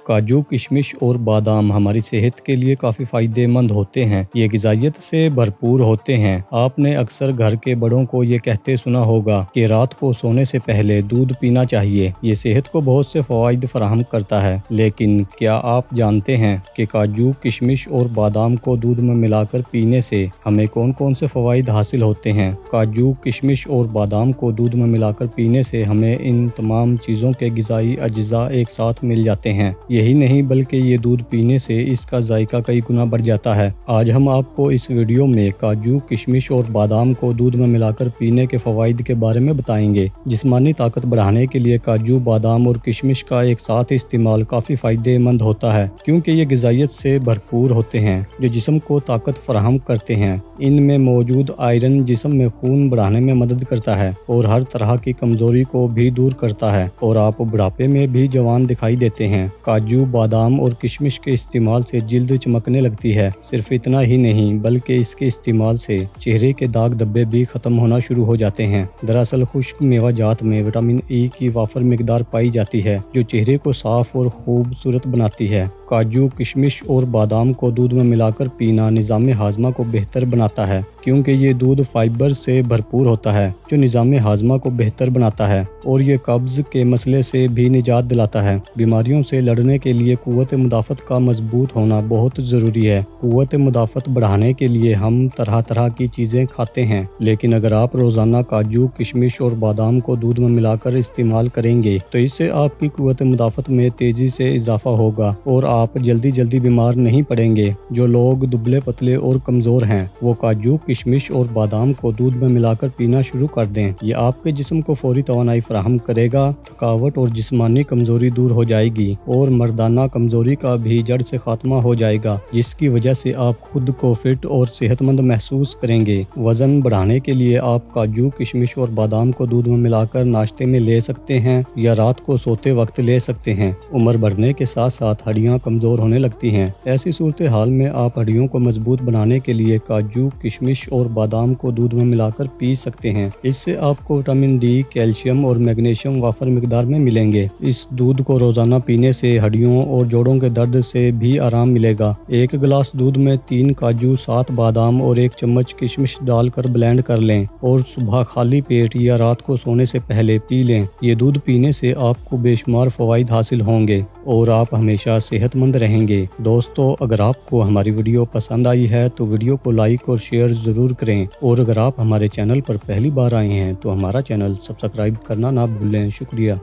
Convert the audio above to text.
काजू, किशमिश और बादाम हमारी सेहत के लिए काफ़ी फ़ायदेमंद होते हैं। ये ग़िज़ाइयत से भरपूर होते हैं। आपने अक्सर घर के बड़ों को ये कहते सुना होगा कि रात को सोने से पहले दूध पीना चाहिए। ये सेहत को बहुत से फ़वाइद फराहम करता है। लेकिन क्या आप जानते हैं कि काजू, किशमिश और बादाम को दूध में मिलाकर पीने से हमें कौन कौन से फ़वाइद हासिल होते हैं? काजू, किशमिश और बादाम को दूध में मिलाकर पीने से हमें इन तमाम चीज़ों के ग़िज़ाई अज्जा एक साथ मिल जाते हैं। यही नहीं बल्कि ये दूध पीने से इसका जायका कई गुना बढ़ जाता है। आज हम आपको इस वीडियो में काजू, किशमिश और बादाम को दूध में मिलाकर पीने के फ़वाइद के बारे में बताएंगे। जिस्मानी ताकत बढ़ाने के लिए काजू, बादाम और किशमिश का एक साथ इस्तेमाल काफ़ी फ़ायदेमंद होता है, क्योंकि ये ग़िज़ाइयत से भरपूर होते हैं जो जिस्म को ताकत फराहम करते हैं। इनमें मौजूद आयरन जिस्म में खून बढ़ाने में मदद करता है और हर तरह की कमज़ोरी को भी दूर करता है, और आप बुढ़ापे में भी जवान दिखाई देते हैं। काजू, बादाम और किशमिश के इस्तेमाल से जिल्द चमकने लगती है। सिर्फ इतना ही नहीं बल्कि इसके इस्तेमाल से चेहरे के दाग धब्बे भी ख़त्म होना शुरू हो जाते हैं। दरअसल खुश्क मेवाजात में विटामिन ई की वाफर मिकदार पाई जाती है जो चेहरे को साफ और खूबसूरत बनाती है। काजू, किशमिश और बादाम को दूध में मिलाकर पीना निज़ाम हाज़मा को बेहतर बनाता है, क्योंकि ये दूध फाइबर से भरपूर होता है जो निज़ाम हाज़मा को बेहतर बनाता है, और ये कब्ज़ के मसले से भी निजात दिलाता है। बीमारियों से लड़ने के लिए क़ुव्वत मुदाफ़त का मजबूत होना बहुत ज़रूरी है। क़ुव्वत मुदाफ़त बढ़ाने के लिए हम तरह तरह की चीज़ें खाते हैं, लेकिन अगर आप रोज़ाना काजू, किशमिश और बादाम को दूध में मिलाकर इस्तेमाल करेंगे तो इससे आपकी क़ुव्वत मुदाफ़त में तेज़ी से इजाफ़ा होगा और आप जल्दी बीमार नहीं पड़ेंगे। जो लोग दुबले पतले और कमज़ोर हैं वो काजू, किशमिश और बादाम को दूध में मिलाकर पीना शुरू कर दें। ये आपके जिस्म को फौरी तवानाई फराहम करेगा, थकावट और जिस्मानी कमज़ोरी दूर हो जाएगी और मर्दाना कमज़ोरी का भी जड़ से खात्मा हो जाएगा, जिसकी वजह से आप खुद को फिट और सेहतमंद महसूस करेंगे। वज़न बढ़ाने के लिए आप काजू, किशमिश और बादाम को दूध में मिलाकर नाश्ते में ले सकते हैं या रात को सोते वक्त ले सकते हैं। उम्र बढ़ने के साथ साथ हड्डियाँ कमज़ोर होने लगती हैं। ऐसी सूरत हाल में आप हड्डियों को मजबूत बनाने के लिए काजू, किशमिश और बादाम को दूध में मिलाकर पी सकते हैं। इससे आपको विटामिन डी, कैल्शियम और मैग्नीशियम वाफर मिकदार में मिलेंगे। इस दूध को रोज़ाना पीने से हड्डियों और जोड़ों के दर्द से भी आराम मिलेगा। एक गिलास दूध में 3 काजू, 7 बादाम और 1 चम्मच किशमिश डालकर ब्लेंड कर लें और सुबह खाली पेट या रात को सोने से पहले पी लें। ये दूध पीने से आपको बेशुमार फ़वाइद हासिल होंगे और आप हमेशा सेहतमंद रहेंगे। दोस्तों, अगर आपको हमारी वीडियो पसंद आई है तो वीडियो को लाइक और शेयर ज़रूर करें, और अगर आप हमारे चैनल पर पहली बार आए हैं तो हमारा चैनल सब्सक्राइब करना ना भूलें। शुक्रिया।